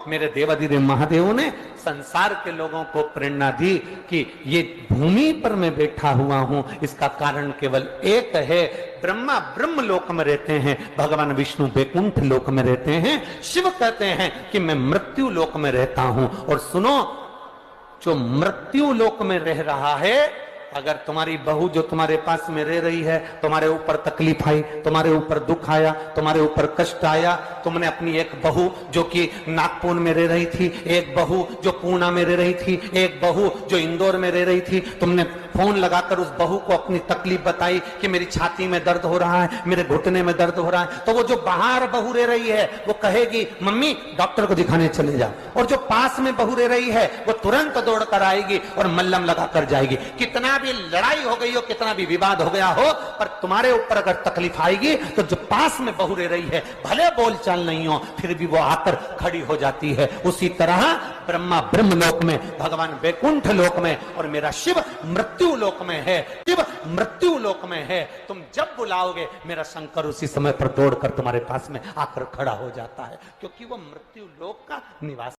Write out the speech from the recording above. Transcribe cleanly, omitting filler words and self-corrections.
मेरे देवाधिदेव महादेव ने संसार के लोगों को प्रेरणा दी कि ये भूमि पर मैं बैठा हुआ हूं, इसका कारण केवल एक है। ब्रह्मा ब्रह्म लोक में रहते हैं, भगवान विष्णु वैकुंठ लोक में रहते हैं। शिव कहते हैं कि मैं मृत्यु लोक में रहता हूं। और सुनो, जो मृत्यु लोक में रह रहा है, अगर तुम्हारी बहू जो तुम्हारे पास में रह रही है, तुम्हारे ऊपर तकलीफ आई, तुम्हारे ऊपर दुख आया, तुम्हारे ऊपर कष्ट आया, तुमने अपनी एक बहू जो कि नागपुर में रह रही थी, एक बहू जो पूना में रह रही थी, एक बहू जो इंदौर में रह रही थी, तुमने फोन लगाकर उस बहू को अपनी तकलीफ बताई कि मेरी छाती में दर्द हो रहा है, मेरे घुटने में दर्द हो रहा है, तो वो जो बाहर बहू रह रही है वो कहेगी मम्मी डॉक्टर को दिखाने चले जाओ। और जो पास में बहू रह रही है वो तुरंत दौड़ कर आएगी और मल्लम लगा कर जाएगी। कितना भी लड़ाई हो गई हो, कितना भी विवाद हो गया हो, पर तुम्हारे ऊपर अगर तकलीफ आएगी तो जो पास में बहू रह रही है, भले बोलचाल नहीं हो, फिर भी वो आकर खड़ी हो जाती है। उसी तरह ब्रह्मा ब्रह्म लोक में, भगवान वैकुंठ लोक में, और मेरा शिव मृत्यु लोक में है। शिव मृत्यु लोक में है। तुम जब बुलाओगे मेरा शंकर उसी समय पर दौड़कर तुम्हारे पास में आकर खड़ा हो जाता है, क्योंकि वो मृत्यु लोक का निवास